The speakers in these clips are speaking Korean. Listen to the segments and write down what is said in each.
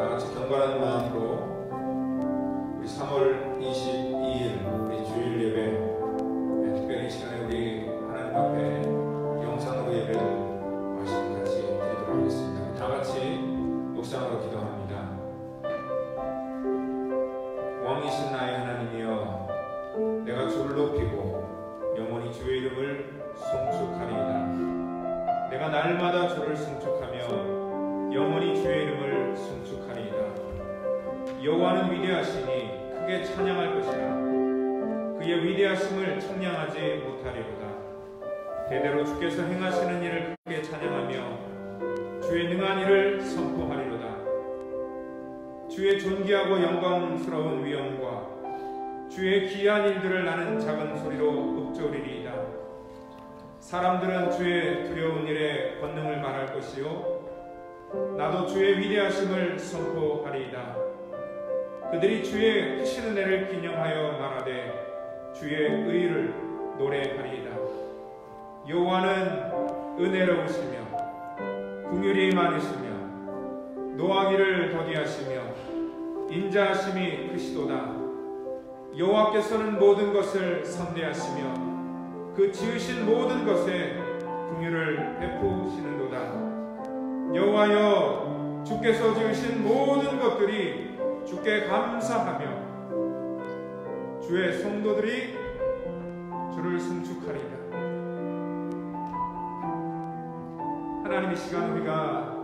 같이 경건한 마음으로 우리 3월 22일 우리 주일 예배, 특별히 이 시간에 우리 하나님 앞에 영상으로 예배를 말씀 같이 드리도록 하겠습니다. 다 같이 묵상으로 기도합니다. 왕이신 나의 하나님이여, 내가 주를 높이고 영원히 주의 이름을 송축하리이다. 내가 날마다 주를 송축하며 영원히 주의 이름을 송축하리이다. 여호와는 위대하시니 크게 찬양할 것이라. 그의 위대하심을 청량하지 못하리로다. 대대로 주께서 행하시는 일을 크게 찬양하며 주의 능한 일을 선포하리로다. 주의 존귀하고 영광스러운 위엄과 주의 귀한 일들을 나는 작은 소리로 읊조리리이다. 사람들은 주의 두려운 일에 권능을 말할 것이요, 나도 주의 위대하심을 선포하리이다. 그들이 주의 크신 은혜를 기념하여 말하되 주의 의를 노래하리이다. 여호와는 은혜로우시며 긍휼이 많으시며 노하기를 더디하시며 인자하심이 크시도다. 여호와께서는 모든 것을 선대하시며 그 지으신 모든 것에 긍휼을 베푸시는도다. 여호와여, 주께서 지으신 모든 것들이 주께 감사하며 주의 성도들이 주를 송축하리이다. 하나님, 이 시간 우리가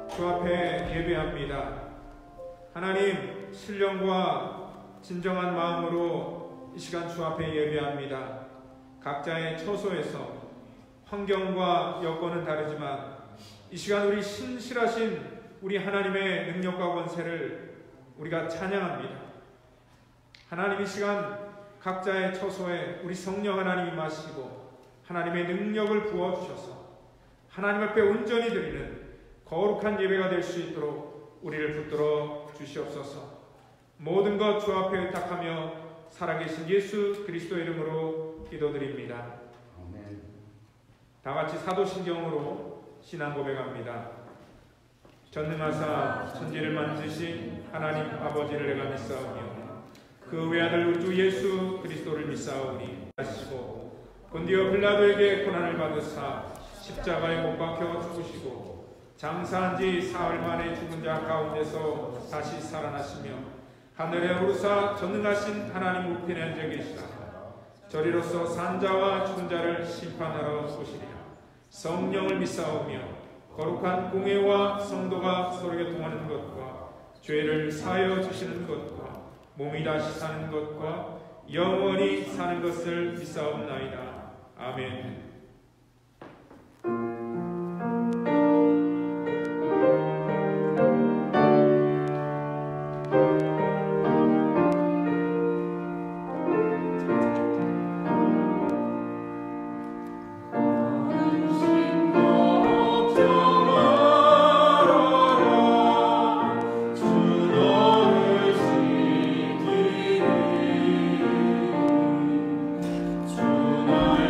주 앞에 예배합니다. 하나님, 신령과 진정한 마음으로 이 시간 주 앞에 예배합니다. 각자의 처소에서 환경과 여건은 다르지만 이 시간 우리 신실하신 우리 하나님의 능력과 권세를 우리가 찬양합니다. 하나님, 이 시간 각자의 처소에 우리 성령 하나님이 임하시고 하나님의 능력을 부어주셔서 하나님 앞에 온전히 드리는 거룩한 예배가 될 수 있도록 우리를 붙들어 주시옵소서. 모든 것 주 앞에 의탁하며 살아계신 예수 그리스도의 이름으로 기도드립니다. 아멘. 다 같이 사도신경으로 신앙 고백합니다. 전능하사 천지를 만드신 하나님 아버지를 내가 믿사오며 그 외아들 우주 예수 그리스도를 믿사오니 하시고 본디오 빌라도에게 고난을 받으사 십자가에 못 박혀 죽으시고 장사한 지 사흘 만에 죽은 자 가운데서 다시 살아나시며 하늘에 오르사 전능하신 하나님 우편에 앉아 계시다. 저리로서 산 자와 죽은 자를 심판하러 오시리라. 성령을 믿사오며 거룩한 공회와 성도가 서로 교통하는 것과 죄를 사하여 주시는 것과 몸이 다시 사는 것과 영원히 사는 것을 믿사옵나이다. 아멘. 주 널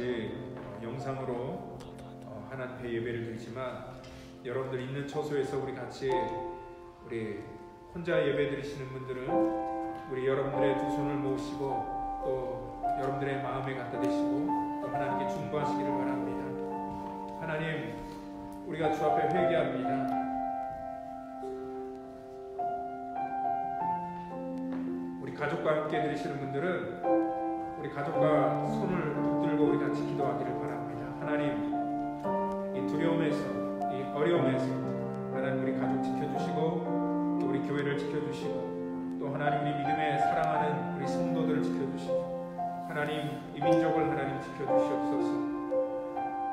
같이 영상으로 하나님께 예배를 드리지만 여러분들 있는 처소에서 우리 같이 우리 혼자 예배 드리시는 분들은 우리 여러분들의 두 손을 모으시고 또 여러분들의 마음에 갖다 대시고 또 하나님께 중보하시기를 바랍니다. 하나님, 우리가 주 앞에 회개합니다. 우리 가족과 함께 드리시는 분들은 우리 가족과 손을 붙들고 우리 같이 기도하기를 바랍니다. 하나님, 이 두려움에서 이 어려움에서 하나님 우리 가족 지켜주시고 또 우리 교회를 지켜주시고 또 하나님 우리 믿음에 사랑하는 우리 성도들을 지켜주시고 하나님 이 민족을 하나님 지켜주시옵소서.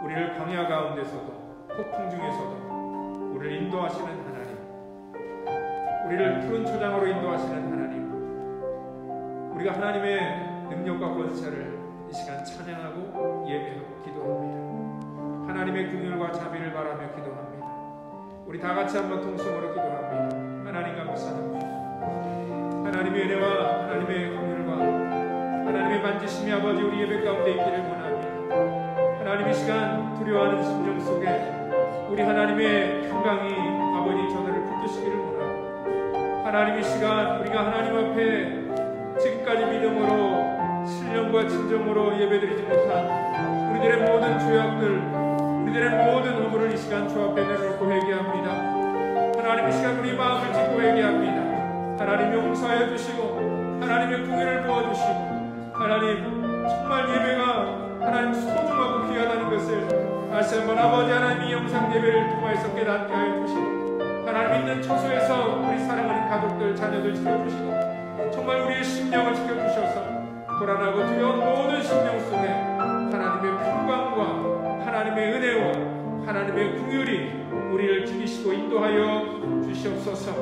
우리를 광야 가운데서도 폭풍 중에서도 우리를 인도하시는 하나님, 우리를 푸른 초장으로 인도하시는 하나님, 우리가 하나님의 능력과 권세를 이 시간 찬양하고 예배하고 기도합니다. 하나님의 긍휼과 자비를 바라며 기도합니다. 우리 다 같이 한번 통성으로 기도합니다. 하나님 감사합니다. 하나님의 은혜와 하나님의 긍휼과 하나님의 만지심이 아버지 우리 예배 가운데 있기를 원합니다. 하나님 이 시간 두려워하는 심정 속에 우리 하나님의 평강이 아버지 저들을 붙드시기를 원합니다. 하나님 이 시간 우리가 하나님 앞에 지금까지 믿음으로 신령과 진정으로 예배드리지 못한 우리들의 모든 죄악들, 우리들의 모든 허물을 이 시간 주 앞에 내놓고 회개합니다. 하나님 이 시간 우리 마음을 찢고 회개합니다. 하나님 용서해 주시고 하나님의 긍휼을 부어주시고 하나님 정말 예배가 하나님 소중하고 귀하다는 것을 다시 한번 아버지 하나님 이 영상 예배를 통해서 깨닫게 하여 주시고 하나님 있는 처소에서 우리 사랑하는 가족들, 자녀들 지켜주시고 정말 우리의 심령을 지켜주셔서 불안하고 두려운 모든 심령 속에 하나님의 평강과 하나님의 은혜와 하나님의 긍휼이 우리를 지키시고 인도하여 주시옵소서.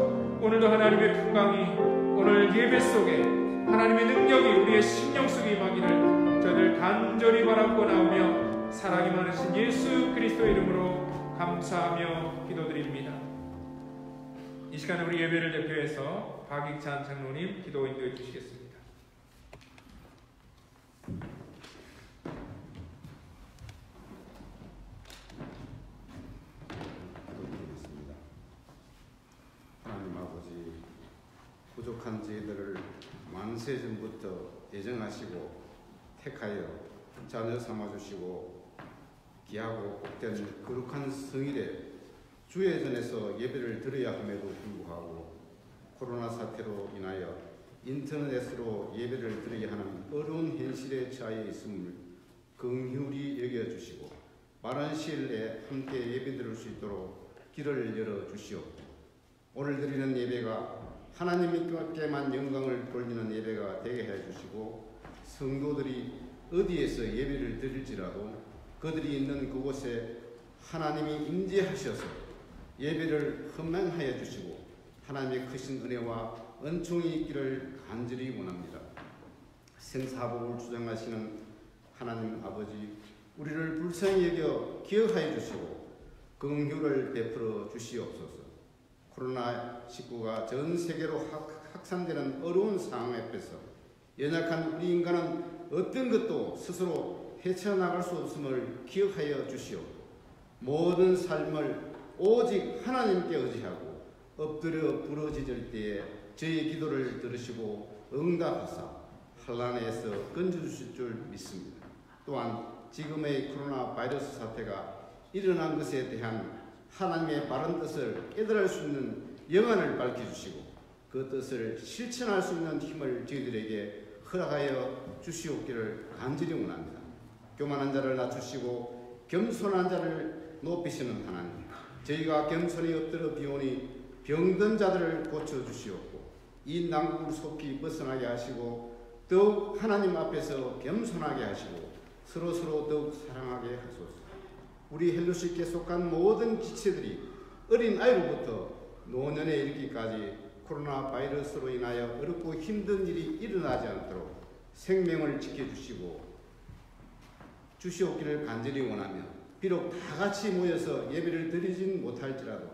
오늘도 하나님의 평강이 오늘 예배 속에 하나님의 능력이 우리의 심령 속에 임하기를 저희들 간절히 바라고 나오며 사랑이 많으신 예수 그리스도의 이름으로 감사하며 기도드립니다. 이 시간에 우리 예배를 대표해서 박익찬 장로님 기도 인도해 주시겠습니다. 기도드리겠습니다. 하나님 아버지, 부족한 저희들을 만세전부터 예정하시고 택하여 자녀 삼아주시고 귀하고 복된 거룩한 성일에 주의 전에서 예배를 드려야 함에도 불구하고 코로나 사태로 인하여 인터넷으로 예배를 드려야 하는 어려운 현실에 처해 있음을 긍휼히 여겨주시고 빠른 시일 내에 함께 예배 드릴 수 있도록 길을 열어주시옵고 오늘 드리는 예배가 하나님께만 영광을 돌리는 예배가 되게 해주시고 성도들이 어디에서 예배를 드릴지라도 그들이 있는 그곳에 하나님이 임재하셔서 예배를 헌명하여 주시고 하나님의 크신 은혜와 은총이 있기를 간절히 원합니다. 생사복을 주장하시는 하나님 아버지, 우리를 불쌍히 여겨 기억하여 주시고 긍휼을 베풀어 주시옵소서. 코로나19가 전 세계로 확산되는 어려운 상황 앞에서 연약한 우리 인간은 어떤 것도 스스로 헤쳐나갈 수 없음을 기억하여 주시옵고 모든 삶을 오직 하나님께 의지하고 엎드려 부러지질 때에 저희 기도를 들으시고 응답하사 환난에서 건져주실 줄 믿습니다. 또한 지금의 코로나 바이러스 사태가 일어난 것에 대한 하나님의 바른 뜻을 깨달을 수 있는 영안을 밝혀주시고 그 뜻을 실천할 수 있는 힘을 저희들에게 허락하여 주시옵기를 간절히 원합니다. 교만한 자를 낮추시고 겸손한 자를 높이시는 하나님, 저희가 겸손히 엎드려 비오니 병든 자들을 고쳐주시옵고 이 난국을 속히 벗어나게 하시고 더욱 하나님 앞에서 겸손하게 하시고 서로 더욱 사랑하게 하소서. 우리 헬로시께 속한 모든 지체들이 어린 아이로부터 노년에 이르기까지 코로나 바이러스로 인하여 어렵고 힘든 일이 일어나지 않도록 생명을 지켜주시고 주시옵기를 간절히 원하며 비록 다 같이 모여서 예배를 드리진 못할지라도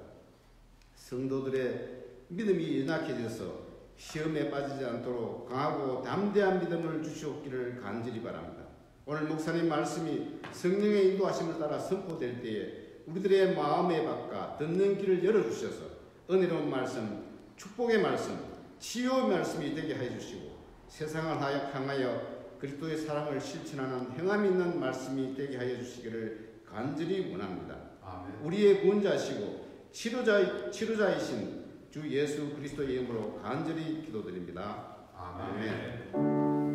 성도들의 믿음이 연약해져서 시험에 빠지지 않도록 강하고 담대한 믿음을 주시옵기를 간절히 바랍니다. 오늘 목사님 말씀이 성령의 인도하심을 따라 선포될 때에 우리들의 마음의 밖과 듣는 길을 열어주셔서 은혜로운 말씀, 축복의 말씀, 치유의 말씀이 되게 하여 주시고 세상을 향하여 그리스도의 사랑을 실천하는 행함 있는 말씀이 되게 하여 주시기를 간절히 원합니다. 아멘. 우리의 구원자시고 치료자이신 주 예수 그리스도의 이름으로 간절히 기도드립니다. 아멘. 아멘.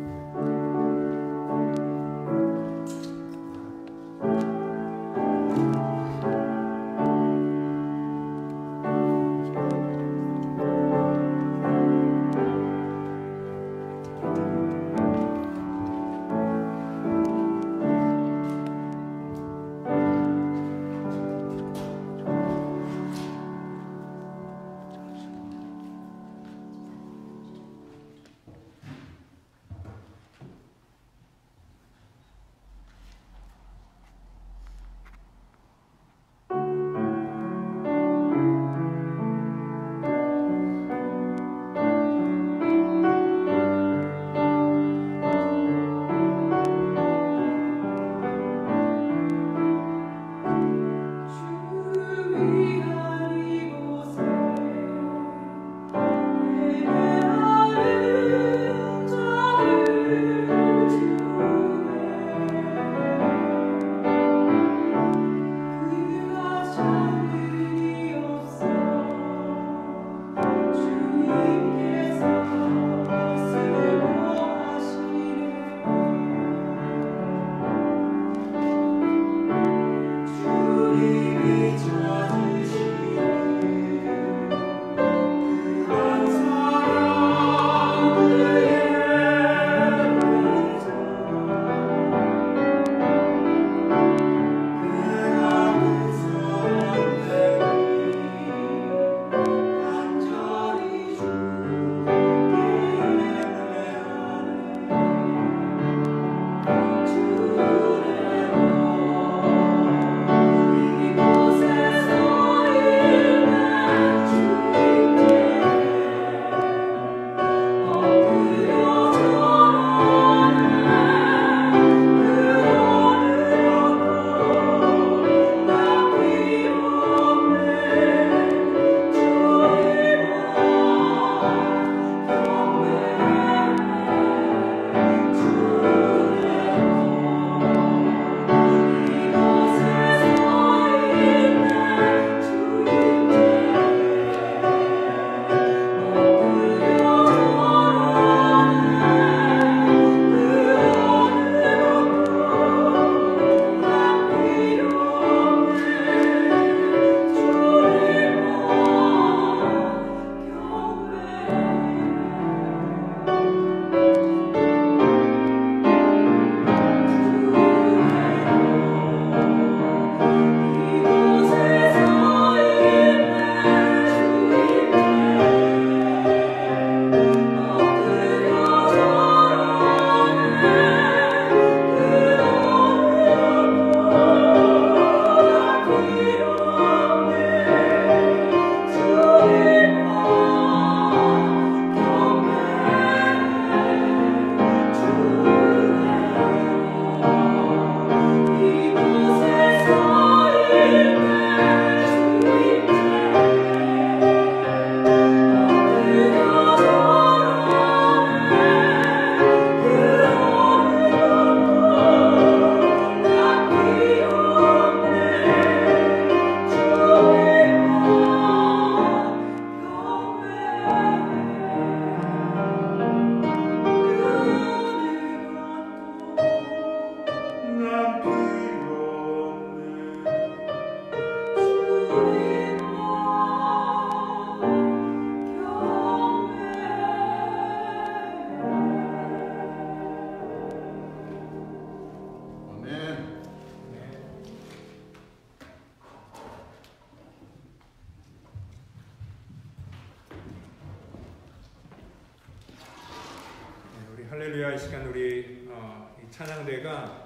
할렐루야. 이 시간 우리 이 찬양대가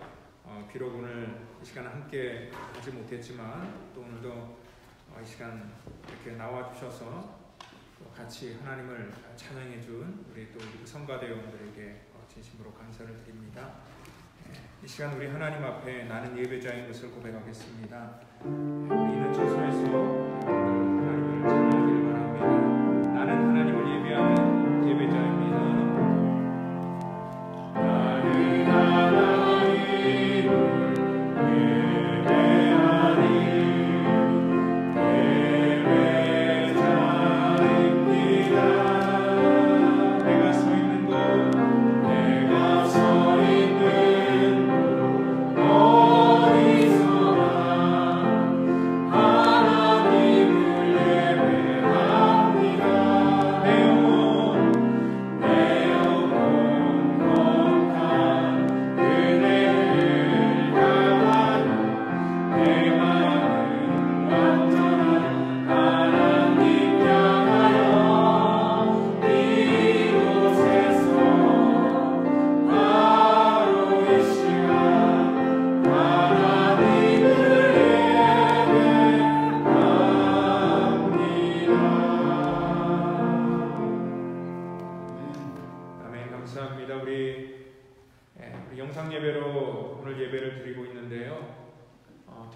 비록 오늘 이 시간 함께 하지 못했지만 또 오늘도 이 시간 이렇게 나와 주셔서 또 같이 하나님을 찬양해 준 우리 또 성가대 여러분들에게 진심으로 감사를 드립니다. 이 시간 우리 하나님 앞에 나는 예배자인 것을 고백하겠습니다. 우리는 처소에서 하나님을 찬양하기를 바랍니다. 나는 하나님을 예배하는 예배자입니다. 나는 하나님을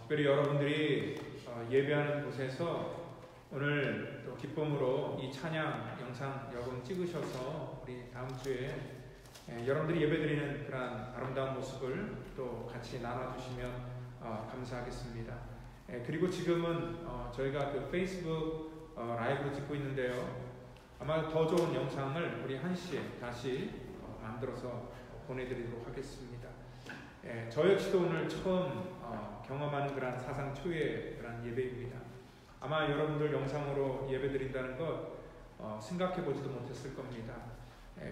특별히 여러분들이 예배하는 곳에서 오늘 또 기쁨으로 이 찬양 영상 여러분 찍으셔서 우리 다음 주에 여러분들이 예배드리는 그런 아름다운 모습을 또 같이 나눠주시면 감사하겠습니다. 그리고 지금은 저희가 그 페이스북 라이브로 찍고 있는데요. 아마 더 좋은 영상을 우리 1시에 다시 만들어서 보내드리도록 하겠습니다. 저 역시도 오늘 처음 경험하는 그런 사상 초유의 그런 예배입니다. 아마 여러분들 영상으로 예배드린다는 것 생각해 보지도 못했을 겁니다.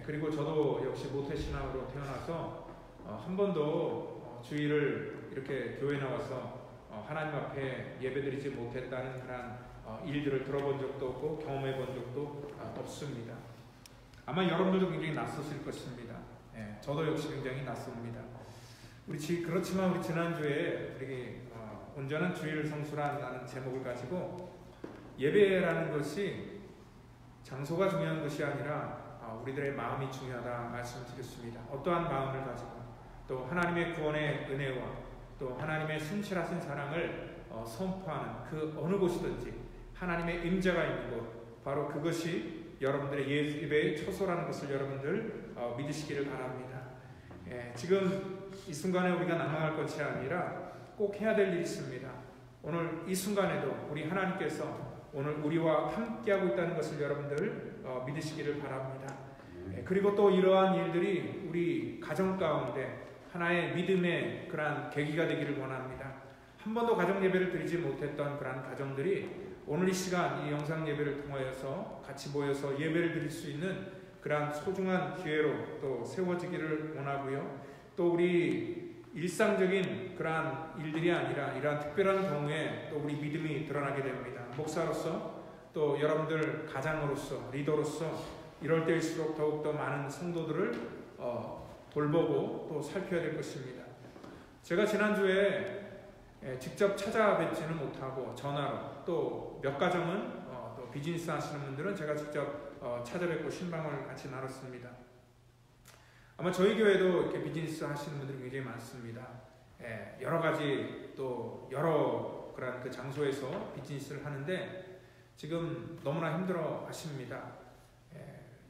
그리고 저도 역시 모태신앙으로 태어나서 한 번도 주일을 이렇게 교회 나와서 하나님 앞에 예배드리지 못했다는 그런 일들을 들어본 적도 없고 경험해 본 적도 없습니다. 아마 여러분들도 굉장히 낯섰을 것입니다. 저도 역시 굉장히 낯섭니다. 그렇지만 우리 지난주에 우리 온전한 주일 성수라는 제목을 가지고 예배라는 것이 장소가 중요한 것이 아니라 우리들의 마음이 중요하다 말씀드렸습니다. 어떠한 마음을 가지고 또 하나님의 구원의 은혜와 또 하나님의 신실하신 사랑을 선포하는 그 어느 곳이든지 하나님의 임재가 있는 곳, 바로 그것이 여러분들의 예배의 처소라는 것을 여러분들 믿으시기를 바랍니다. 지금 이 순간에 우리가 낭망할 것이 아니라 꼭 해야 될 일이 있습니다. 오늘 이 순간에도 우리 하나님께서 오늘 우리와 함께하고 있다는 것을 여러분들 믿으시기를 바랍니다. 그리고 또 이러한 일들이 우리 가정 가운데 하나의 믿음의 그러한 계기가 되기를 원합니다. 한 번도 가정 예배를 드리지 못했던 그러한 가정들이 오늘 이 시간 이 영상 예배를 통하여서 같이 모여서 예배를 드릴 수 있는 그러한 소중한 기회로 또 세워지기를 원하고요. 또 우리 일상적인 그러한 일들이 아니라 이러한 특별한 경우에 또 우리 믿음이 드러나게 됩니다. 목사로서 또 여러분들 가장으로서 리더로서 이럴 때일수록 더욱더 많은 성도들을 돌보고 또 살펴야 될 것입니다. 제가 지난주에 직접 찾아뵙지는 못하고 전화로 또 몇 가정은 또 비즈니스 하시는 분들은 제가 직접 찾아뵙고 신방을 같이 나눴습니다. 아마 저희 교회도 이렇게 비즈니스 하시는 분들이 굉장히 많습니다. 여러 가지 또 여러 그런 그 장소에서 비즈니스를 하는데 지금 너무나 힘들어 하십니다.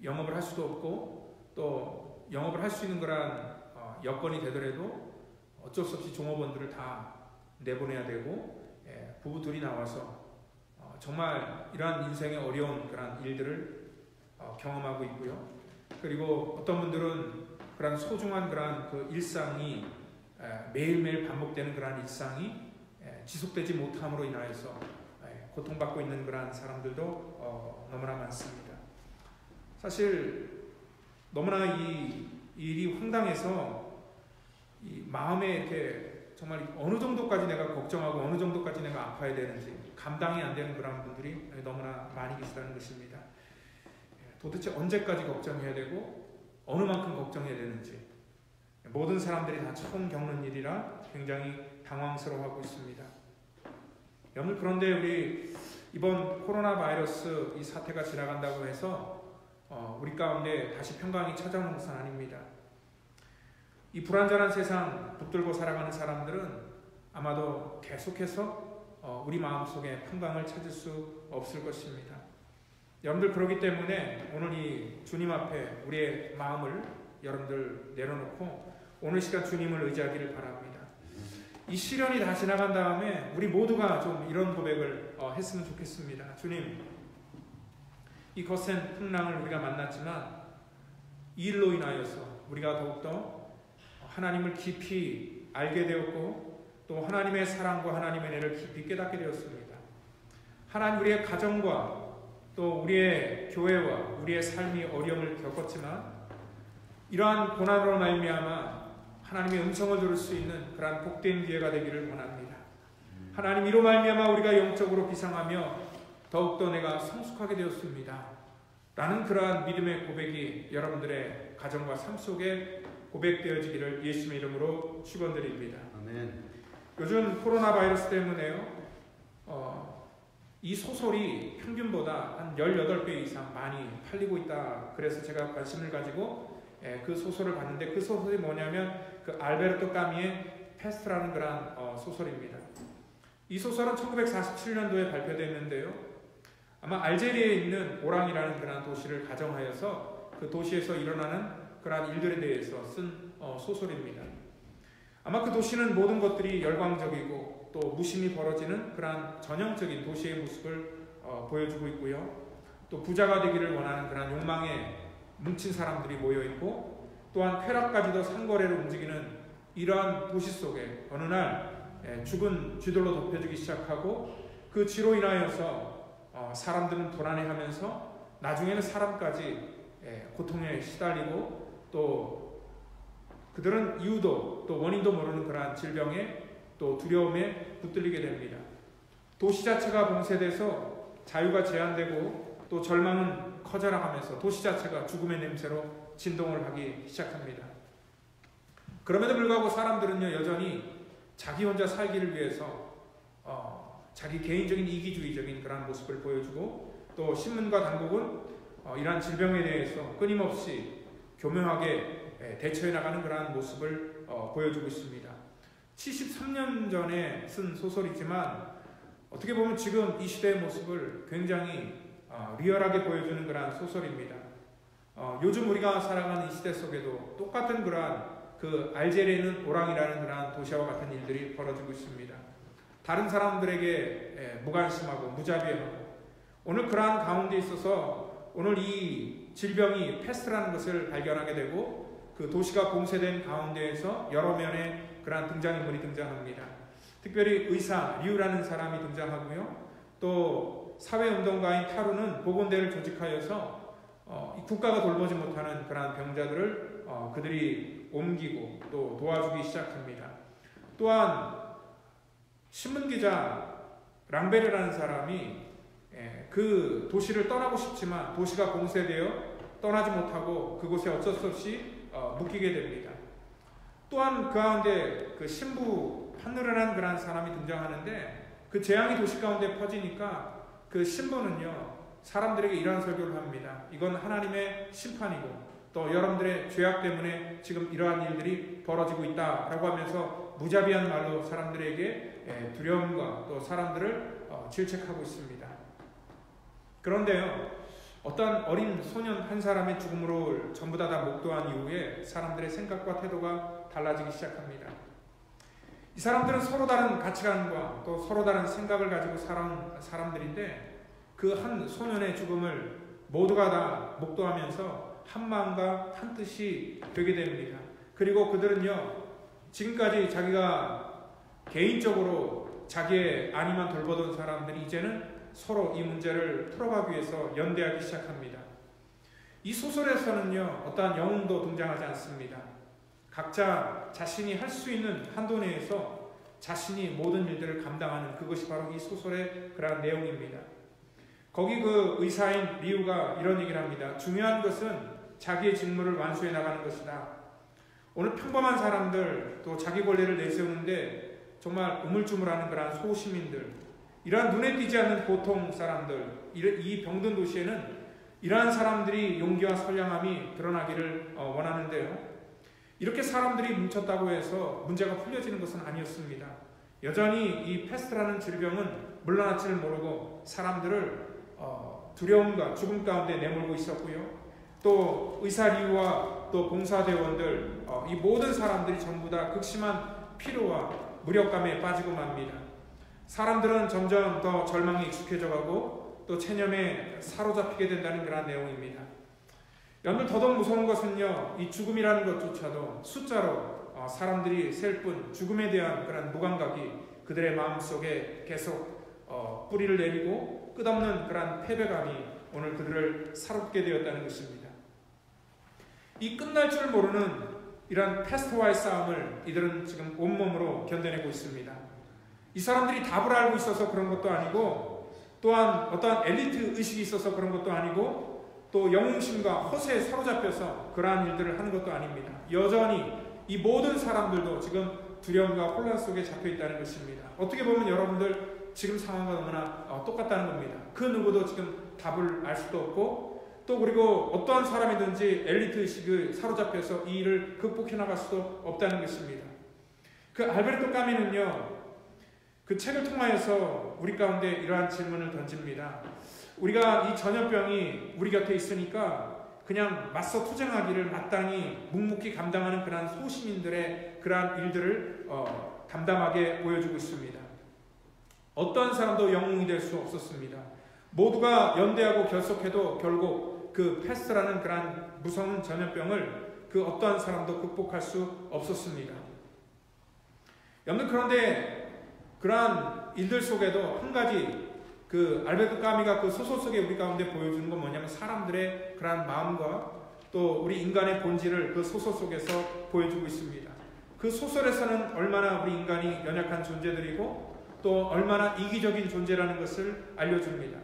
영업을 할 수도 없고 또 영업을 할 수 있는 그런 여건이 되더라도 어쩔 수 없이 종업원들을 다 내보내야 되고 부부 둘이 나와서 정말 이러한 인생의 어려운 그런 일들을 경험하고 있고요. 그리고 어떤 분들은 그런 소중한 그런 그 일상이 매일매일 반복되는 그런 일상이 지속되지 못함으로 인하여서 고통받고 있는 그런 사람들도 너무나 많습니다. 사실 너무나 이 일이 황당해서 이 마음에 이렇게 정말 어느 정도까지 내가 걱정하고 어느 정도까지 내가 아파야 되는지 감당이 안 되는 그런 분들이 너무나 많이 계시다는 것입니다. 도대체 언제까지 걱정해야 되고 어느 만큼 걱정해야 되는지 모든 사람들이 다 처음 겪는 일이라 굉장히 당황스러워하고 있습니다. 여러분, 그런데 우리 이번 코로나 바이러스 이 사태가 지나간다고 해서 우리 가운데 다시 평강이 찾아오는 것은 아닙니다. 이 불완전한 세상 붙들고 살아가는 사람들은 아마도 계속해서 우리 마음속에 평강을 찾을 수 없을 것입니다. 여러분들 그렇기 때문에 오늘 이 주님 앞에 우리의 마음을 여러분들 내려놓고 오늘 시간 주님을 의지하기를 바랍니다. 이 시련이 다 지나간 다음에 우리 모두가 좀 이런 고백을 했으면 좋겠습니다. 주님, 이 거센 풍랑을 우리가 만났지만 이 일로 인하여서 우리가 더욱더 하나님을 깊이 알게 되었고 또 하나님의 사랑과 하나님의 은혜를 깊이 깨닫게 되었습니다. 하나님, 우리의 가정과 또 우리의 교회와 우리의 삶이 어려움을 겪었지만 이러한 고난으로 말미암아 하나님의 음성을 들을 수 있는 그러한 복된 기회가 되기를 원합니다. 하나님, 이로 말미암아 우리가 영적으로 비상하며 더욱더 내가 성숙하게 되었습니다 라는 그러한 믿음의 고백이 여러분들의 가정과 삶 속에 고백되어지기를 예수님의 이름으로 축원드립니다. 아멘. 요즘 코로나 바이러스 때문에요, 이 소설이 평균보다 한 18배 이상 많이 팔리고 있다. 그래서 제가 관심을 가지고 그 소설을 봤는데, 그 소설이 뭐냐면 그 알베르토 까미의 페스트라는 그런 소설입니다. 이 소설은 1947년도에 발표됐는데요, 아마 알제리에 있는 오랑이라는 그런 도시를 가정하여서 그 도시에서 일어나는 그런 일들에 대해서 쓴 소설입니다. 아마 그 도시는 모든 것들이 열광적이고 또 무심히 벌어지는 그러한 전형적인 도시의 모습을 보여주고 있고요. 또 부자가 되기를 원하는 그러한 욕망에 뭉친 사람들이 모여있고, 또한 쾌락까지도 상거래로 움직이는 이러한 도시 속에 어느 날 죽은 쥐들로 덮여지기 시작하고, 그 쥐로 인하여서 사람들은 도난해하면서 나중에는 사람까지 고통에 시달리고, 또 그들은 이유도 또 원인도 모르는 그러한 질병에 또 두려움에 붙들리게 됩니다. 도시 자체가 봉쇄돼서 자유가 제한되고 또 절망은 커져나가면서 도시 자체가 죽음의 냄새로 진동을 하기 시작합니다. 그럼에도 불구하고 사람들은요, 여전히 자기 혼자 살기를 위해서 자기 개인적인 이기주의적인 그런 모습을 보여주고, 또 신문과 당국은 이러한 질병에 대해서 끊임없이 교묘하게 대처해 나가는 그러한 모습을 보여주고 있습니다. 73년 전에 쓴 소설이지만 어떻게 보면 지금 이 시대의 모습을 굉장히 리얼하게 보여주는 그러한 소설입니다. 요즘 우리가 살아가는 이 시대 속에도 똑같은 그러한 그 알제리에는 오랑이라는 그러한 도시와 같은 일들이 벌어지고 있습니다. 다른 사람들에게 무관심하고 무자비하고, 오늘 그러한 가운데 있어서 오늘 이 질병이 패스트라는 것을 발견하게 되고, 그 도시가 봉쇄된 가운데에서 여러 면의 그러한 등장인물이 등장합니다. 특별히 의사 리우라는 사람이 등장하고요. 또 사회운동가인 타루는 보건대를 조직하여서 국가가 돌보지 못하는 그러한 병자들을 그들이 옮기고 또 도와주기 시작합니다. 또한 신문기자 랑베르라는 사람이 그 도시를 떠나고 싶지만 도시가 봉쇄되어 떠나지 못하고 그곳에 어쩔 수 없이 묶이게 됩니다. 또한 그 가운데 그 신부 판느르라는 그런 사람이 등장하는데, 그 재앙이 도시 가운데 퍼지니까 그 신부는요, 사람들에게 이러한 설교를 합니다. 이건 하나님의 심판이고 또 여러분들의 죄악 때문에 지금 이러한 일들이 벌어지고 있다라고 하면서 무자비한 말로 사람들에게 두려움과 또 사람들을 질책하고 있습니다. 그런데요, 어떤 어린 소년 한 사람의 죽음으로 전부 다 목도한 이후에 사람들의 생각과 태도가 달라지기 시작합니다. 이 사람들은 서로 다른 가치관과 또 서로 다른 생각을 가지고 살아온 사람들인데, 그 한 소년의 죽음을 모두가 다 목도하면서 한 마음과 한 뜻이 되게 됩니다. 그리고 그들은요, 지금까지 자기가 개인적으로 자기의 안위만 돌보던 사람들이 이제는 서로 이 문제를 풀어가기 위해서 연대하기 시작합니다. 이 소설에서는요, 어떠한 영웅도 등장하지 않습니다. 각자 자신이 할 수 있는 한도 내에서 자신이 모든 일들을 감당하는, 그것이 바로 이 소설의 그러한 내용입니다. 거기 그 의사인 리우가 이런 얘기를 합니다. 중요한 것은 자기의 직무를 완수해 나가는 것이다. 오늘 평범한 사람들, 또 자기 권리를 내세우는데 정말 우물쭈물하는 그러한 소시민들, 이러한 눈에 띄지 않는 보통 사람들, 이 병든 도시에는 이러한 사람들이 용기와 선량함이 드러나기를 원하는데요. 이렇게 사람들이 뭉쳤다고 해서 문제가 풀려지는 것은 아니었습니다. 여전히 이 패스트라는 질병은 물러날지를 모르고 사람들을 두려움과 죽음 가운데 내몰고 있었고요. 또 의사리우와 또 봉사대원들, 이 모든 사람들이 전부 다 극심한 피로와 무력감에 빠지고 맙니다. 사람들은 점점 더 절망에 익숙해져 가고 또 체념에 사로잡히게 된다는 그런 내용입니다. 여러분, 더더욱 무서운 것은요, 이 죽음이라는 것조차도 숫자로 사람들이 셀 뿐 죽음에 대한 그런 무감각이 그들의 마음속에 계속 뿌리를 내리고 끝없는 그런 패배감이 오늘 그들을 사롭게 되었다는 것입니다. 이 끝날 줄 모르는 이런 패스트와의 싸움을 이들은 지금 온몸으로 견뎌내고 있습니다. 이 사람들이 답을 알고 있어서 그런 것도 아니고, 또한 어떠한 엘리트 의식이 있어서 그런 것도 아니고, 또 영웅심과 허세에 사로잡혀서 그러한 일들을 하는 것도 아닙니다. 여전히 이 모든 사람들도 지금 두려움과 혼란 속에 잡혀 있다는 것입니다. 어떻게 보면 여러분들 지금 상황과 너무나 똑같다는 겁니다. 그 누구도 지금 답을 알 수도 없고, 또 그리고 어떠한 사람이든지 엘리트 의식을 사로잡혀서 이 일을 극복해 나갈 수도 없다는 것입니다. 그 알베르토 까미는요, 그 책을 통하여서 우리 가운데 이러한 질문을 던집니다. 우리가 이 전염병이 우리 곁에 있으니까 그냥 맞서 투쟁하기를 마땅히 묵묵히 감당하는 그러한 소시민들의 그러한 일들을 담담하게 보여주고 있습니다. 어떠한 사람도 영웅이 될 수 없었습니다. 모두가 연대하고 결속해도 결국 그 패스트라는 그러한 무서운 전염병을 그 어떠한 사람도 극복할 수 없었습니다. 여러분, 그런데 그러한 일들 속에도 한 가지 그 알베르토 까미가 그 소설 속에 우리 가운데 보여주는 건 뭐냐면 사람들의 그러한 마음과 또 우리 인간의 본질을 그 소설 속에서 보여주고 있습니다. 그 소설에서는 얼마나 우리 인간이 연약한 존재들이고 또 얼마나 이기적인 존재라는 것을 알려줍니다.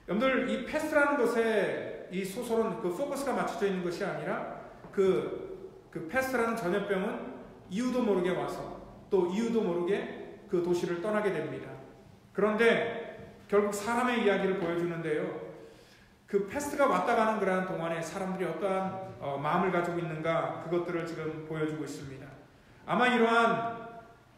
여러분들, 이 패스트라는 것에 이 소설은 그 포커스가 맞춰져 있는 것이 아니라 그 패스트라는 전염병은 이유도 모르게 와서 또 이유도 모르게 그 도시를 떠나게 됩니다. 그런데 결국 사람의 이야기를 보여주는데요, 그 패스트가 왔다 가는 그러한 동안에 사람들이 어떠한 마음을 가지고 있는가, 그것들을 지금 보여주고 있습니다. 아마 이러한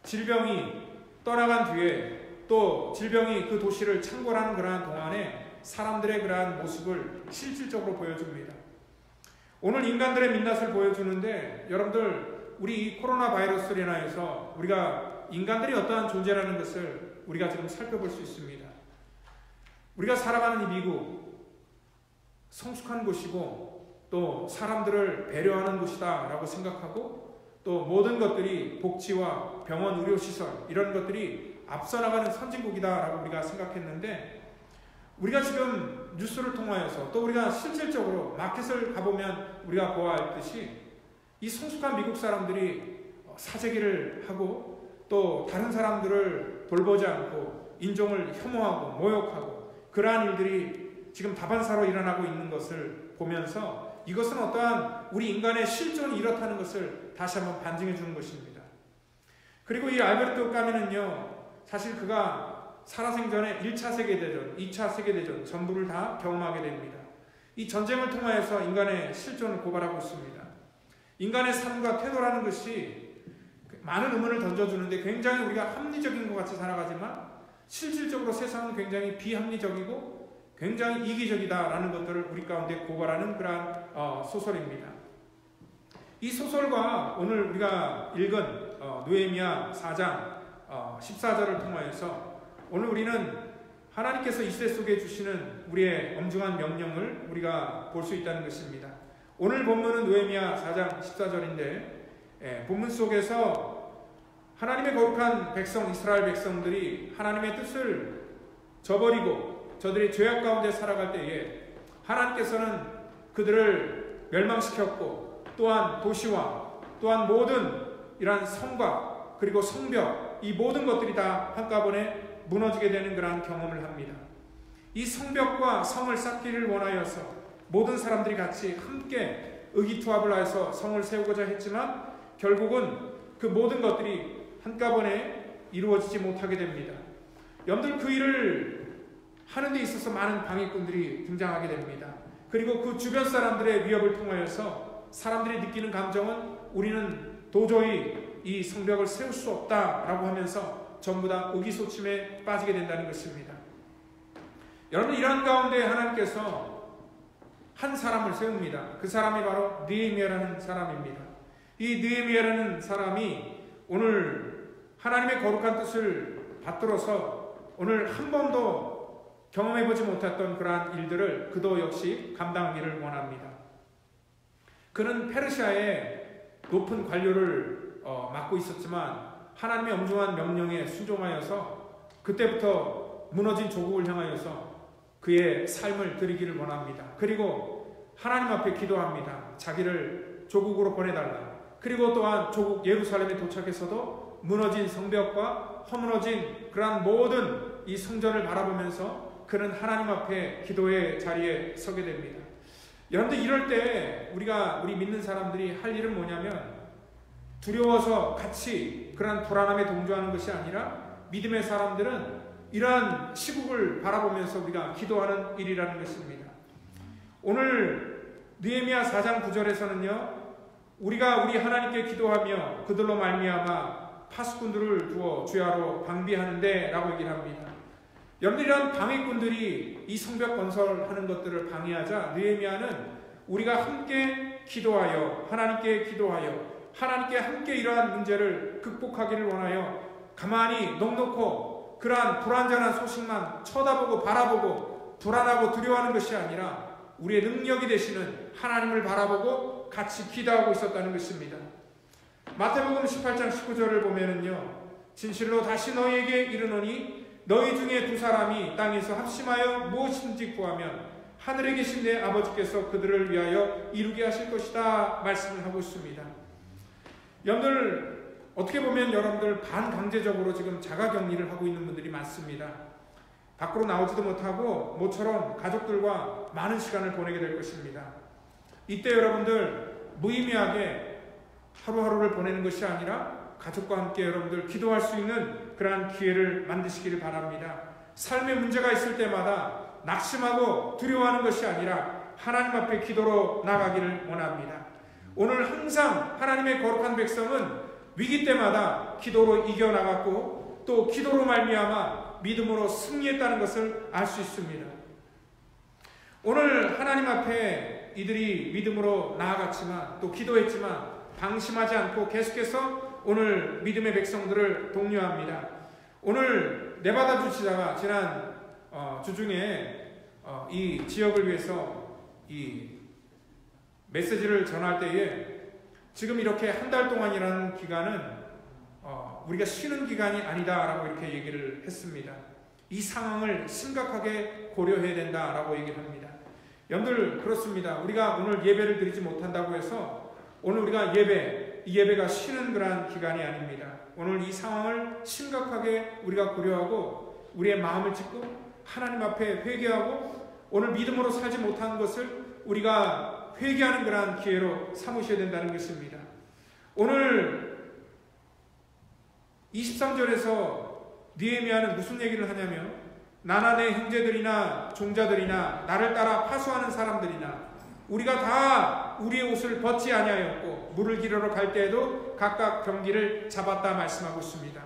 질병이 떠나간 뒤에 또 질병이 그 도시를 창궐하는 그러한 동안에 사람들의 그러한 모습을 실질적으로 보여줍니다. 오늘 인간들의 민낯을 보여주는데, 여러분들, 우리 이 코로나 바이러스로 인하여서 우리가 인간들이 어떠한 존재라는 것을 우리가 지금 살펴볼 수 있습니다. 우리가 살아가는 이 미국, 성숙한 곳이고 또 사람들을 배려하는 곳이다 라고 생각하고, 또 모든 것들이 복지와 병원, 의료시설 이런 것들이 앞서 나가는 선진국이다 라고 우리가 생각했는데, 우리가 지금 뉴스를 통하여서 또 우리가 실질적으로 마켓을 가보면 우리가 보아알듯이 이 성숙한 미국 사람들이 사재기를 하고 또 다른 사람들을 돌보지 않고 인종을 혐오하고 모욕하고 그러한 일들이 지금 다반사로 일어나고 있는 것을 보면서 이것은 어떠한 우리 인간의 실존이 이렇다는 것을 다시 한번 반증해 주는 것입니다. 그리고 이 알베르토 까미는요, 사실 그가 살아생전에 1차 세계대전, 2차 세계대전 전부를 다 경험하게 됩니다. 이 전쟁을 통하여서 인간의 실존을 고발하고 있습니다. 인간의 삶과 태도라는 것이 많은 의문을 던져주는데 굉장히 우리가 합리적인 것 같이 살아가지만 실질적으로 세상은 굉장히 비합리적이고 굉장히 이기적이다라는 것들을 우리 가운데 고발하는 그러한 소설입니다. 이 소설과 오늘 우리가 읽은 느헤미야 4장 14절을 통하여서 오늘 우리는 하나님께서 이 시대 속에 주시는 우리의 엄중한 명령을 우리가 볼 수 있다는 것입니다. 오늘 본문은 느헤미야 4장 14절인데 본문 속에서 하나님의 거룩한 백성 이스라엘 백성들이 하나님의 뜻을 저버리고 저들이 죄악 가운데 살아갈 때에 하나님께서는 그들을 멸망시켰고 또한 도시와 또한 모든 이러한 성과 그리고 성벽 이 모든 것들이 다 한꺼번에 무너지게 되는 그러한 경험을 합니다. 이 성벽과 성을 쌓기를 원하여서 모든 사람들이 같이 함께 의기투합을 하여서 성을 세우고자 했지만 결국은 그 모든 것들이 한꺼번에 이루어지지 못하게 됩니다. 여러분들, 그 일을 하는 데 있어서 많은 방해꾼들이 등장하게 됩니다. 그리고 그 주변 사람들의 위협을 통하여서 사람들이 느끼는 감정은 우리는 도저히 이 성벽을 세울 수 없다라고 하면서 전부 다 의기소침에 빠지게 된다는 것입니다. 여러분, 이런 가운데 하나님께서 한 사람을 세웁니다. 그 사람이 바로 느헤미야라는 사람입니다. 이 느헤미야라는 사람이 오늘 하나님의 거룩한 뜻을 받들어서 오늘 한 번도 경험해보지 못했던 그러한 일들을 그도 역시 감당하기를 원합니다. 그는 페르시아의 높은 관료를 맡고 있었지만 하나님의 엄중한 명령에 순종하여서 그때부터 무너진 조국을 향하여서 그의 삶을 드리기를 원합니다. 그리고 하나님 앞에 기도합니다. 자기를 조국으로 보내달라. 그리고 또한 조국 예루살렘에 도착해서도 무너진 성벽과 허무너진 그러한 모든 이 성전을 바라보면서 그는 하나님 앞에 기도의 자리에 서게 됩니다. 여러분들, 이럴 때 우리 믿는 사람들이 할 일은 뭐냐면 두려워서 같이 그러한 불안함에 동조하는 것이 아니라 믿음의 사람들은 이러한 시국을 바라보면서 우리가 기도하는 일이라는 것입니다. 오늘 느헤미야 4장 9절에서는요, 우리가 우리 하나님께 기도하며 그들로 말미암아 파수꾼들을 두어 주야로 방비하는데 라고 얘기를 합니다. 여러분들, 이런 방해꾼들이 이 성벽 건설하는 것들을 방해하자 느헤미야는 우리가 함께 기도하여 하나님께 함께 이러한 문제를 극복하기를 원하여 가만히 넉넉히 그러한 불완전한 소식만 쳐다보고 바라보고 불안하고 두려워하는 것이 아니라 우리의 능력이 되시는 하나님을 바라보고 같이 기도하고 있었다는 것입니다. 마태복음 18장 19절을 보면은요, 진실로 다시 너희에게 이르노니 너희 중에 두 사람이 땅에서 합심하여 무엇인지 구하면 하늘에 계신 내 아버지께서 그들을 위하여 이루게 하실 것이다 말씀을 하고 있습니다. 여러분들, 어떻게 보면 여러분들 반강제적으로 지금 자가격리를 하고 있는 분들이 많습니다. 밖으로 나오지도 못하고 모처럼 가족들과 많은 시간을 보내게 될 것입니다. 이때 여러분들 무의미하게 하루하루를 보내는 것이 아니라 가족과 함께 여러분들 기도할 수 있는 그러한 기회를 만드시기를 바랍니다. 삶의 문제가 있을 때마다 낙심하고 두려워하는 것이 아니라 하나님 앞에 기도로 나가기를 원합니다. 오늘 항상 하나님의 거룩한 백성은 위기 때마다 기도로 이겨나갔고 또 기도로 말미암아 믿음으로 승리했다는 것을 알 수 있습니다. 오늘 하나님 앞에 이들이 믿음으로 나아갔지만 또 기도했지만 방심하지 않고 계속해서 오늘 믿음의 백성들을 독려합니다. 오늘 네바다 주지사가 지난 주중에 이 지역을 위해서 이 메시지를 전할 때에 지금 이렇게 한 달 동안이라는 기간은 우리가 쉬는 기간이 아니다라고 이렇게 얘기를 했습니다. 이 상황을 심각하게 고려해야 된다라고 얘기를 합니다. 여러분들, 그렇습니다. 우리가 오늘 예배를 드리지 못한다고 해서 오늘 우리가 이 예배가 쉬는 그러한 기간이 아닙니다. 오늘 이 상황을 심각하게 우리가 고려하고 우리의 마음을 찢고 하나님 앞에 회개하고 오늘 믿음으로 살지 못한 것을 우리가 회개하는 그러한 기회로 삼으셔야 된다는 것입니다. 오늘 23절에서 느헤미야는 무슨 얘기를 하냐면 나나 내 형제들이나 종자들이나 나를 따라 파수하는 사람들이나 우리가 다 우리의 옷을 벗지 아니하였고 물을 기르러 갈 때에도 각각 병기를 잡았다 말씀하고 있습니다.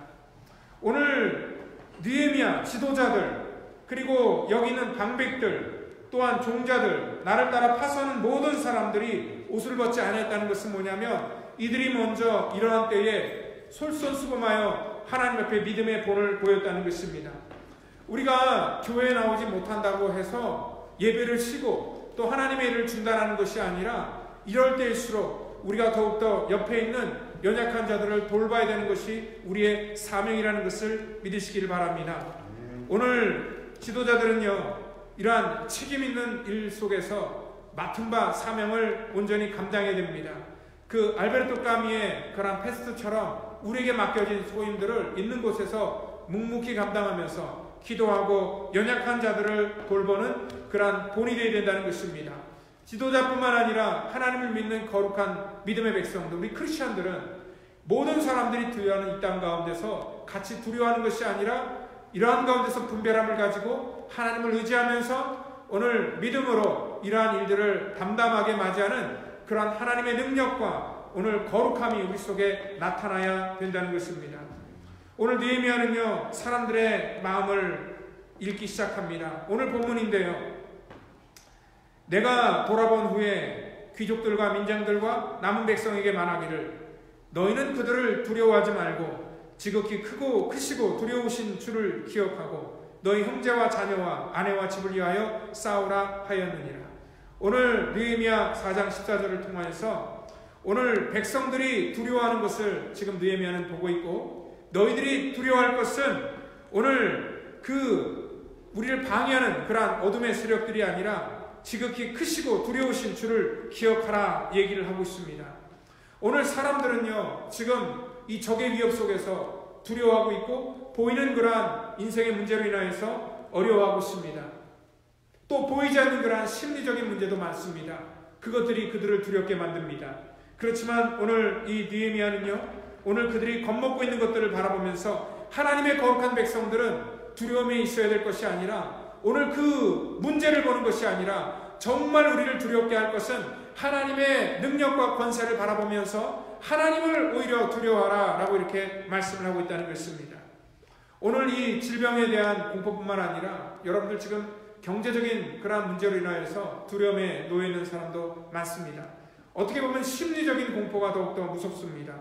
오늘 느헤미야 지도자들 그리고 여기 있는 방백들 또한 종자들 나를 따라 파수하는 모든 사람들이 옷을 벗지 아니했다는 것은 뭐냐면 이들이 먼저 일어난 때에 솔선수범하여 하나님 앞에 믿음의 본을 보였다는 것입니다. 우리가 교회에 나오지 못한다고 해서 예배를 쉬고 또 하나님의 일을 중단하는 것이 아니라 이럴 때일수록 우리가 더욱더 옆에 있는 연약한 자들을 돌봐야 되는 것이 우리의 사명이라는 것을 믿으시길 바랍니다. 오늘 지도자들은요 이러한 책임 있는 일 속에서 맡은 바 사명을 온전히 감당해야 됩니다. 그 알베르토 까미의 그런 패스트처럼 우리에게 맡겨진 소임들을 있는 곳에서 묵묵히 감당하면서 기도하고 연약한 자들을 돌보는 그러한 본이 되어야 된다는 것입니다. 지도자뿐만 아니라 하나님을 믿는 거룩한 믿음의 백성들, 우리 크리스천들은 모든 사람들이 두려워하는 이 땅 가운데서 같이 두려워하는 것이 아니라 이러한 가운데서 분별함을 가지고 하나님을 의지하면서 오늘 믿음으로 이러한 일들을 담담하게 맞이하는 그러한 하나님의 능력과 오늘 거룩함이 우리 속에 나타나야 된다는 것입니다. 오늘 느헤미야는요, 사람들의 마음을 읽기 시작합니다. 오늘 본문인데요, 내가 돌아본 후에 귀족들과 민장들과 남은 백성에게 말하기를 너희는 그들을 두려워하지 말고 지극히 크시고 두려우신 주를 기억하고 너희 형제와 자녀와 아내와 집을 위하여 싸우라 하였느니라. 오늘 느헤미야 4장 14절을 통하여서 오늘 백성들이 두려워하는 것을 지금 느헤미야는 보고 있고, 너희들이 두려워할 것은 오늘 우리를 방해하는 그러한 어둠의 세력들이 아니라 지극히 크시고 두려우신 주를 기억하라 얘기를 하고 있습니다. 오늘 사람들은요, 지금 이 적의 위협 속에서 두려워하고 있고 보이는 그러한 인생의 문제로 인하여서 어려워하고 있습니다. 또 보이지 않는 그러한 심리적인 문제도 많습니다. 그것들이 그들을 두렵게 만듭니다. 그렇지만 오늘 이 느헤미야는요, 오늘 그들이 겁먹고 있는 것들을 바라보면서 하나님의 거룩한 백성들은 두려움에 있어야 될 것이 아니라, 오늘 그 문제를 보는 것이 아니라 정말 우리를 두렵게 할 것은 하나님의 능력과 권세를 바라보면서 하나님을 오히려 두려워하라 라고 이렇게 말씀을 하고 있다는 것입니다. 오늘 이 질병에 대한 공포뿐만 아니라 여러분들 지금 경제적인 그러한 문제로 인하여서 두려움에 놓여 있는 사람도 많습니다. 어떻게 보면 심리적인 공포가 더욱더 무섭습니다.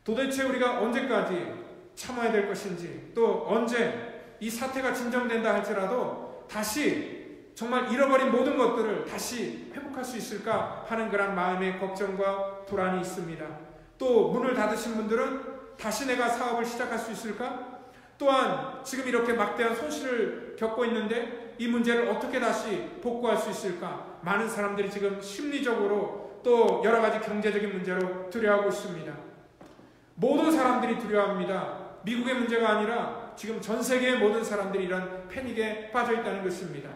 도대체 우리가 언제까지 참아야 될 것인지, 또 언제 이 사태가 진정된다 할지라도 다시 정말 잃어버린 모든 것들을 다시 회복할 수 있을까 하는 그런 마음의 걱정과 불안이 있습니다. 또 문을 닫으신 분들은 다시 내가 사업을 시작할 수 있을까? 또한 지금 이렇게 막대한 손실을 겪고 있는데 이 문제를 어떻게 다시 복구할 수 있을까? 많은 사람들이 지금 심리적으로 또 여러 가지 경제적인 문제로 두려워하고 있습니다. 모든 사람들이 두려워합니다. 미국의 문제가 아니라 지금 전 세계의 모든 사람들이 이런 패닉에 빠져 있다는 것입니다.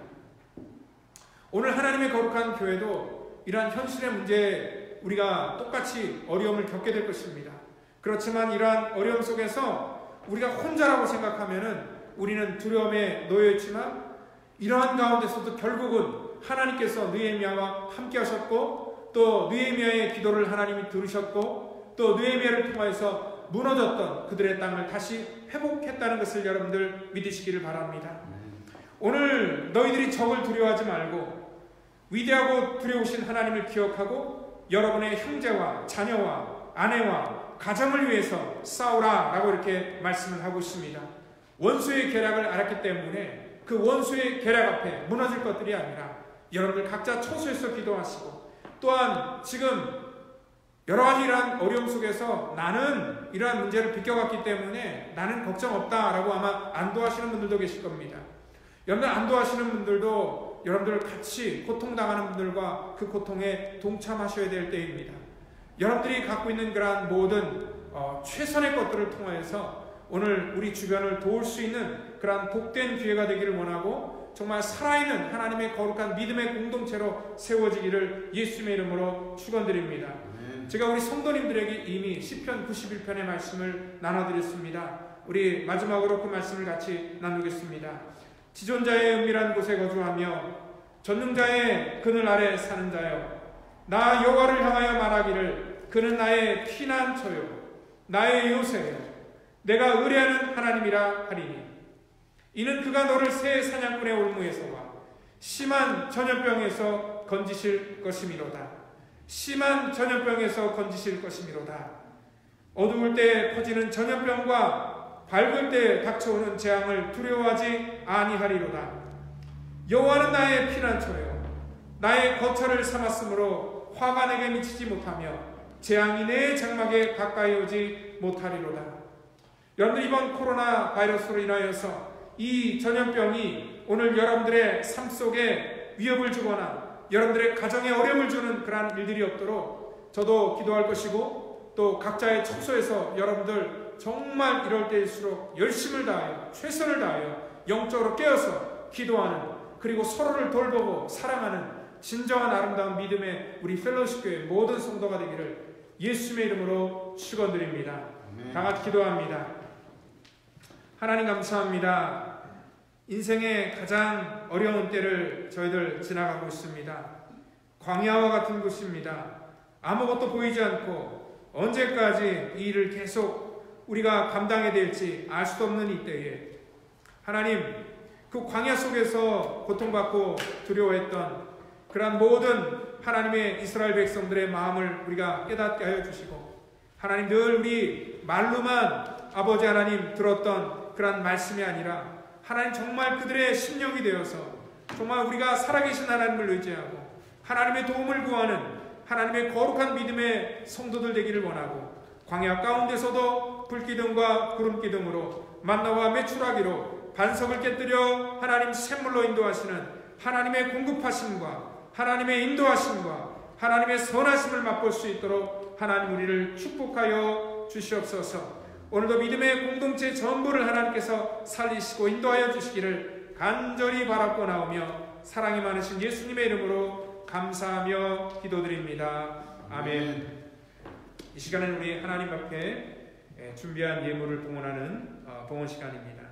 오늘 하나님의 거룩한 교회도 이러한 현실의 문제에 우리가 똑같이 어려움을 겪게 될 것입니다. 그렇지만 이러한 어려움 속에서 우리가 혼자라고 생각하면은 우리는 두려움에 놓여 있지만, 이러한 가운데서도 결국은 하나님께서 느헤미야와 함께 하셨고, 또 느헤미야의 기도를 하나님이 들으셨고, 또 느헤미야를 통하여서 무너졌던 그들의 땅을 다시 회복했다는 것을 여러분들 믿으시기를 바랍니다. 오늘 너희들이 적을 두려워하지 말고 위대하고 두려우신 하나님을 기억하고 여러분의 형제와 자녀와 아내와 가정을 위해서 싸우라 라고 이렇게 말씀을 하고 있습니다. 원수의 계략을 알았기 때문에 그 원수의 계략 앞에 무너질 것들이 아니라 여러분들 각자 처소에서 기도하시고, 또한 지금 여러 가지 이러한 어려움 속에서 나는 이러한 문제를 비껴갔기 때문에 나는 걱정 없다라고 아마 안도하시는 분들도 계실 겁니다. 여러분들 안도하시는 분들도 여러분들 같이 고통당하는 분들과 그 고통에 동참하셔야 될 때입니다. 여러분들이 갖고 있는 그러한 모든 최선의 것들을 통하여서 오늘 우리 주변을 도울 수 있는 그러한 복된 기회가 되기를 원하고, 정말 살아있는 하나님의 거룩한 믿음의 공동체로 세워지기를 예수님의 이름으로 축원드립니다. 제가 우리 성도님들에게 이미 시편 91편의 말씀을 나눠드렸습니다. 우리 마지막으로 그 말씀을 같이 나누겠습니다. 지존자의 은밀한 곳에 거주하며 전능자의 그늘 아래 사는 자여, 나 여호와를 향하여 말하기를 그는 나의 피난처요 나의 요새요 내가 의뢰하는 하나님이라 하리니, 이는 그가 너를 새 사냥꾼의 올무에서와 심한 전염병에서 건지실 것이미로다. 심한 전염병에서 건지실 것이미로다. 어두울 때 퍼지는 전염병과 밝을 때 닥쳐오는 재앙을 두려워하지 아니하리로다. 여호와는 나의 피난처요 나의 거처를 삼았으므로 화가 내게 미치지 못하며 재앙이 내 장막에 가까이 오지 못하리로다. 여러분들, 이번 코로나 바이러스로 인하여서 이 전염병이 오늘 여러분들의 삶 속에 위협을 주거나 여러분들의 가정에 어려움을 주는 그러한 일들이 없도록 저도 기도할 것이고, 또 각자의 처소에서 여러분들 정말 이럴 때일수록 열심을 다하여 최선을 다하여 영적으로 깨어서 기도하는, 그리고 서로를 돌보고 사랑하는 진정한 아름다운 믿음의 우리 펠로우십 교회 모든 성도가 되기를 예수님의 이름으로 축원드립니다. 다 같이 기도합니다. 하나님 감사합니다. 인생의 가장 어려운 때를 저희들 지나가고 있습니다. 광야와 같은 곳입니다. 아무것도 보이지 않고 언제까지 이 일을 계속 우리가 감당해야 될지 알 수도 없는 이때에 하나님, 그 광야 속에서 고통받고 두려워했던 그러한 모든 하나님의 이스라엘 백성들의 마음을 우리가 깨닫게 하여 주시고, 하나님 늘 우리 말로만 아버지 하나님 들었던 그러한 말씀이 아니라 하나님 정말 그들의 심령이 되어서 정말 우리가 살아계신 하나님을 의지하고 하나님의 도움을 구하는 하나님의 거룩한 믿음의 성도들 되기를 원하고, 광야 가운데서도 불기둥과 구름기둥으로 만나와 메추라기로 반석을 깨뜨려 하나님 샘물로 인도하시는 하나님의 공급하심과 하나님의 인도하심과 하나님의 선하심을 맛볼 수 있도록 하나님 우리를 축복하여 주시옵소서. 오늘도 믿음의 공동체 전부를 하나님께서 살리시고 인도하여 주시기를 간절히 바라고 나오며 사랑이 많으신 예수님의 이름으로 감사하며 기도드립니다. 아멘. 이 시간은 우리 하나님 앞에 준비한 예물을 봉헌하는 봉헌 시간입니다.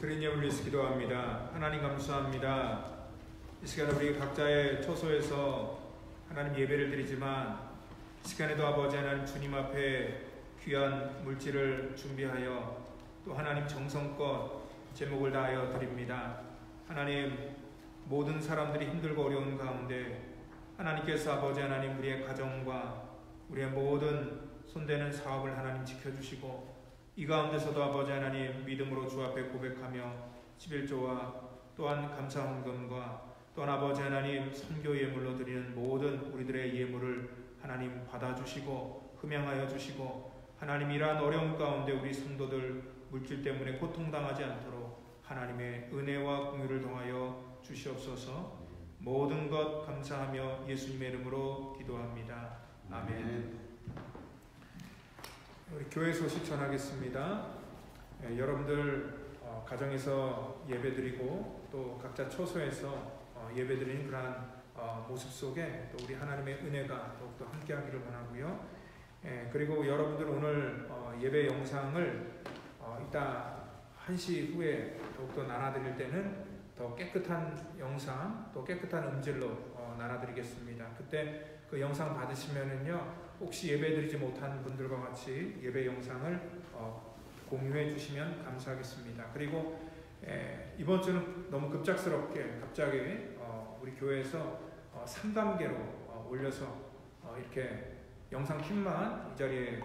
드린 예물을 위해서 기도합니다. 하나님 감사합니다. 이 시간에 우리 각자의 처소에서 하나님 예배를 드리지만 이 시간에도 아버지 하나님 주님 앞에 귀한 물질을 준비하여 또 하나님 정성껏 제목을 다하여 드립니다. 하나님 모든 사람들이 힘들고 어려운 가운데 하나님께서 아버지 하나님 우리의 가정과 우리의 모든 손대는 사업을 하나님 지켜주시고 이 가운데서도 아버지 하나님 믿음으로 주 앞에 고백하며 11조와 또한 감사 헌금과 또한 아버지 하나님 선교 예물로 드리는 모든 우리들의 예물을 하나님 받아주시고 흠양하여 주시고 하나님 이러한 어려움 가운데 우리 성도들 물질 때문에 고통당하지 않도록 하나님의 은혜와 공유를 통하여 주시옵소서. 모든 것 감사하며 예수님의 이름으로 기도합니다. 아멘. 우리 교회 소식 전하겠습니다. 여러분들 가정에서 예배드리고 또 각자 처소에서 예배드리는 그러한 모습 속에 또 우리 하나님의 은혜가 더욱더 함께하기를 원하고요. 그리고 여러분들 오늘 예배 영상을 이따 1시 후에 더욱더 나눠드릴 때는 더 깨끗한 영상 또 깨끗한 음질로 나눠드리겠습니다. 그때 그 영상 받으시면은요 혹시 예배드리지 못한 분들과 같이 예배 영상을 공유해 주시면 감사하겠습니다. 그리고 이번 주는 너무 급작스럽게 갑자기 우리 교회에서 3단계로 올려서 이렇게 영상 킴만 이 자리에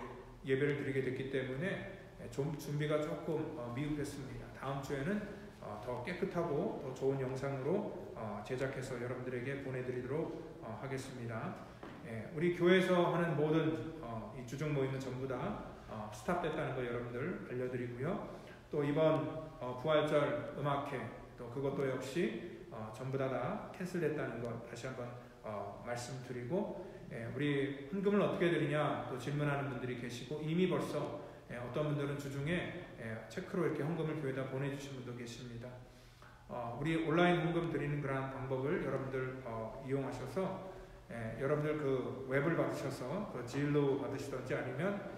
예배를 드리게 됐기 때문에 좀 준비가 조금 미흡했습니다. 다음 주에는 더 깨끗하고 더 좋은 영상으로 제작해서 여러분들에게 보내드리도록 하겠습니다. 우리 교회에서 하는 모든 이 주중 모임은 전부 다 스탑됐다는 거 여러분들 알려드리고요. 또 이번 부활절 음악회 또 그것도 역시 전부 다 캔슬됐다는 것 다시 한번 말씀드리고 우리 헌금을 어떻게 드리냐 또 질문하는 분들이 계시고 이미 벌써 어떤 분들은 주중에 체크로 이렇게 헌금을 교회에다 보내주신 분도 계십니다. 우리 온라인 헌금 드리는 그런 방법을 여러분들 이용하셔서 여러분들 그 웹을 받으셔서 그 지일로 받으시던지 아니면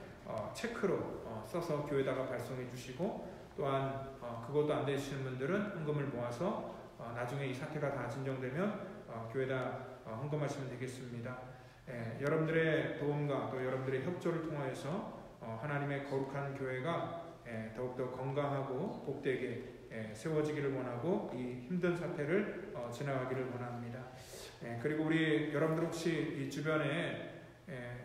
체크로 써서 교회에다가 발송해 주시고 또한 그것도 안 되시는 분들은 헌금을 모아서 나중에 이 사태가 다 진정되면 교회에다 헌금하시면 되겠습니다. 여러분들의 도움과 또 여러분들의 협조를 통하여서 하나님의 거룩한 교회가 더욱더 건강하고 복되게 세워지기를 원하고 이 힘든 사태를 지나가기를 원합니다. 그리고 우리 여러분들 혹시 이 주변에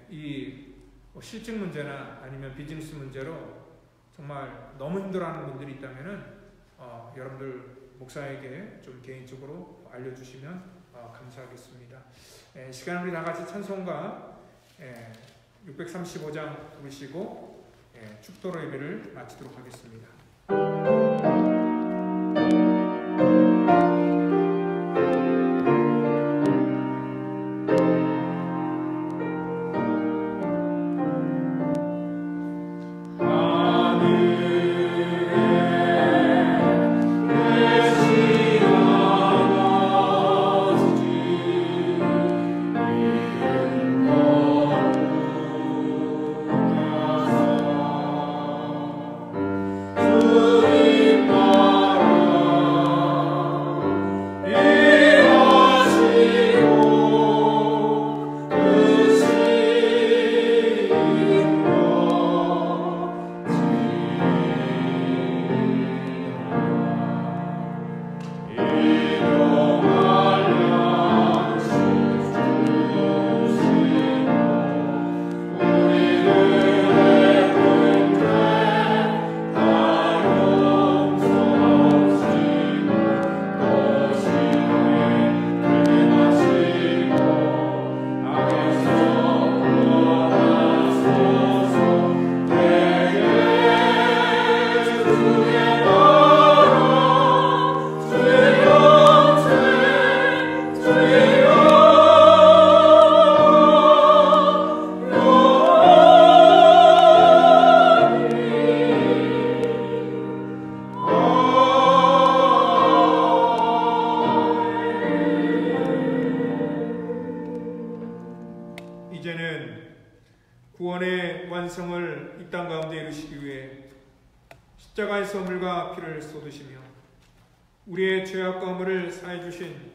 이 실직 문제나 아니면 비즈니스 문제로 정말 너무 힘들어하는 분들이 있다면은 여러분들 목사에게 좀 개인적으로 알려주시면 감사하겠습니다. 시간 우리 다 같이 찬송가 635장 부르시고 축도로 예배를 마치도록 하겠습니다. 십자가에서 물과 피를 쏟으시며 우리의 죄악과 허물을 사해 주신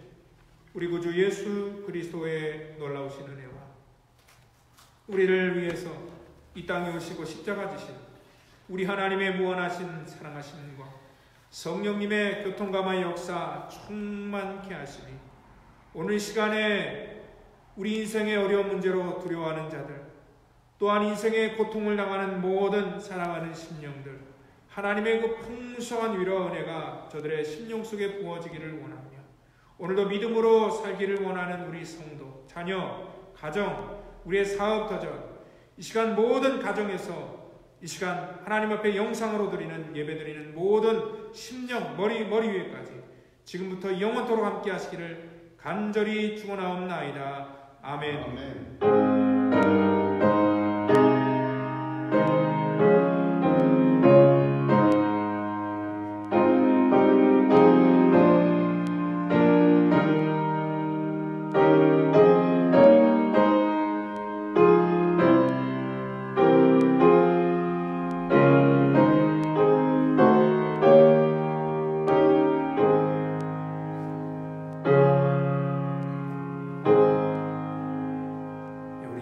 우리 구주 예수 그리스도의 놀라우신 은혜와 우리를 위해서 이 땅에 오시고 십자가 지신 우리 하나님의 무한하신 사랑하심과 성령님의 교통감화의 역사 충만케 하시니 오늘 시간에 우리 인생의 어려운 문제로 두려워하는 자들, 또한 인생의 고통을 당하는 모든 사랑하는 심령들, 하나님의 그 풍성한 위로와 은혜가 저들의 심령 속에 부어지기를 원하며 오늘도 믿음으로 살기를 원하는 우리 성도, 자녀, 가정, 우리의 사업 터전, 이 시간 모든 가정에서 이 시간 하나님 앞에 영상으로 드리는 예배 드리는 모든 심령 머리 위에까지 지금부터 영원토록 함께 하시기를 간절히 축원하옵나이다. 아멘. 아멘.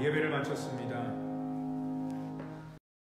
예배를 마쳤습니다.